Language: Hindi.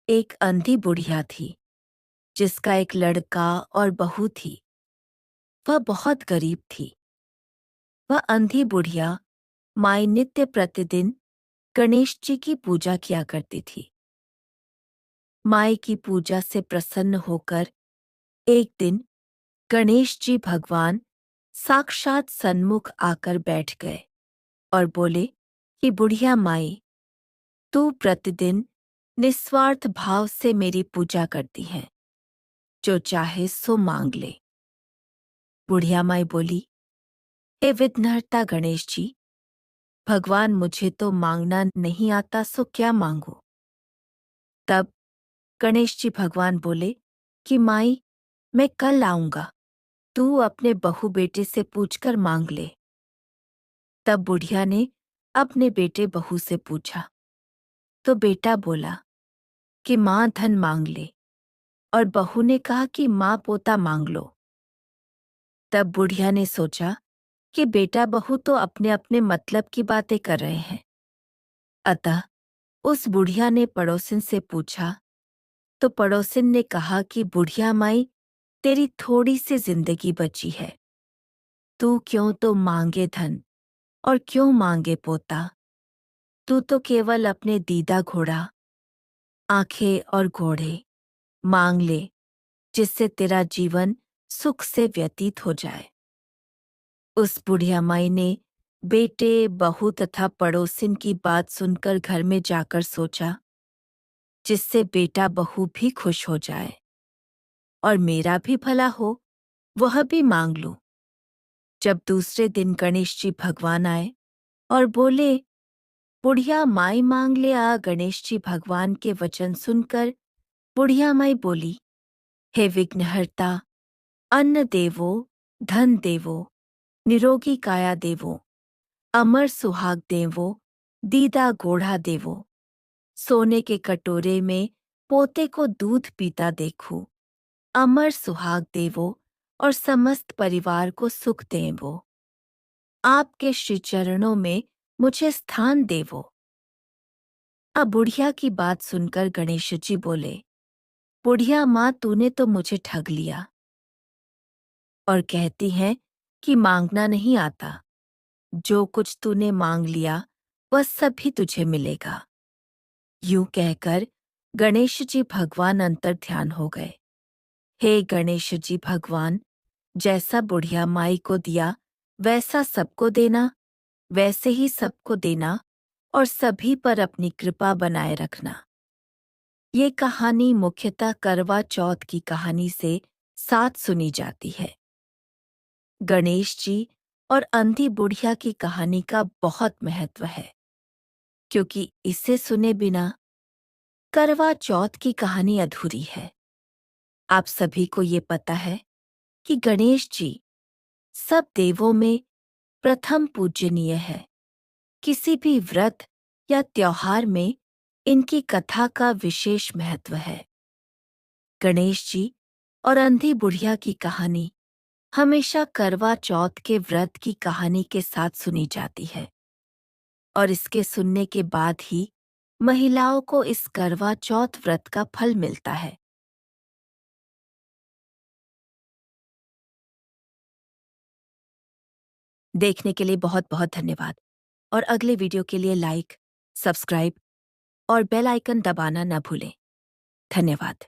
एक अंधी बुढ़िया थी जिसका एक लड़का और बहू थी। वह बहुत गरीब थी। वह अंधी बुढ़िया माई नित्य प्रतिदिन गणेश जी की पूजा किया करती थी। माई की पूजा से प्रसन्न होकर एक दिन गणेश जी भगवान साक्षात सन्मुख आकर बैठ गए और बोले कि बुढ़िया माई, तू प्रतिदिन निस्वार्थ भाव से मेरी पूजा करती है, जो चाहे सो मांग ले। बुढ़िया माई बोली, हे विघ्नहर्ता गणेश जी, भगवान मुझे तो मांगना नहीं आता, सो क्या मांगू। तब गणेश जी भगवान बोले कि माई, मैं कल आऊंगा, तू अपने बहू बेटे से पूछकर मांग ले। तब बुढ़िया ने अपने बेटे बहू से पूछा तो बेटा बोला कि माँ धन मांग ले, और बहू ने कहा कि माँ पोता मांग लो। तब बुढ़िया ने सोचा कि बेटा बहू तो अपने अपने मतलब की बातें कर रहे हैं। अतः उस बुढ़िया ने पड़ोसिन से पूछा तो पड़ोसिन ने कहा कि बुढ़िया माई, तेरी थोड़ी सी जिंदगी बची है, तू क्यों तो मांगे धन और क्यों मांगे पोता। तू तो केवल अपने दीदा घोड़ा, आंखें और घोड़े मांग ले, जिससे तेरा जीवन सुख से व्यतीत हो जाए। उस बुढ़िया माई ने बेटे बहू तथा पड़ोसिन की बात सुनकर घर में जाकर सोचा, जिससे बेटा बहू भी खुश हो जाए और मेरा भी भला हो, वह भी मांग लूं। जब दूसरे दिन गणेश जी भगवान आए और बोले, बुढ़िया माई मांग ले आ। गणेश जी भगवान के वचन सुनकर बुढ़िया माई बोली, हे विघ्नहर्ता, अन्न देवो, धन देवो, निरोगी काया देवो, अमर सुहाग देवो, दीदा गोढ़ा देवो, सोने के कटोरे में पोते को दूध पीता देखूं, अमर सुहाग देवो और समस्त परिवार को सुख देवो। आपके श्री चरणों में मुझे स्थान देवो। अब बुढ़िया की बात सुनकर गणेश जी बोले, बुढ़िया माँ, तूने तो मुझे ठग लिया और कहती है कि मांगना नहीं आता। जो कुछ तूने मांग लिया वह सब भी तुझे मिलेगा। यूं कहकर गणेश जी भगवान अंतर्ध्यान हो गए। हे गणेश जी भगवान, जैसा बुढ़िया माई को दिया वैसा सबको देना, वैसे ही सबको देना और सभी पर अपनी कृपा बनाए रखना। ये कहानी मुख्यतः करवा चौथ की कहानी से साथ सुनी जाती है। गणेश जी और अंधी बुढ़िया की कहानी का बहुत महत्व है, क्योंकि इसे सुने बिना करवा चौथ की कहानी अधूरी है। आप सभी को ये पता है कि गणेश जी सब देवों में प्रथम पूजनीय है। किसी भी व्रत या त्योहार में इनकी कथा का विशेष महत्व है। गणेश जी और अंधी बुढ़िया की कहानी हमेशा करवा चौथ के व्रत की कहानी के साथ सुनी जाती है, और इसके सुनने के बाद ही महिलाओं को इस करवा चौथ व्रत का फल मिलता है। देखने के लिए बहुत बहुत धन्यवाद, और अगले वीडियो के लिए लाइक, सब्सक्राइब और बेल आइकन दबाना न भूलें। धन्यवाद।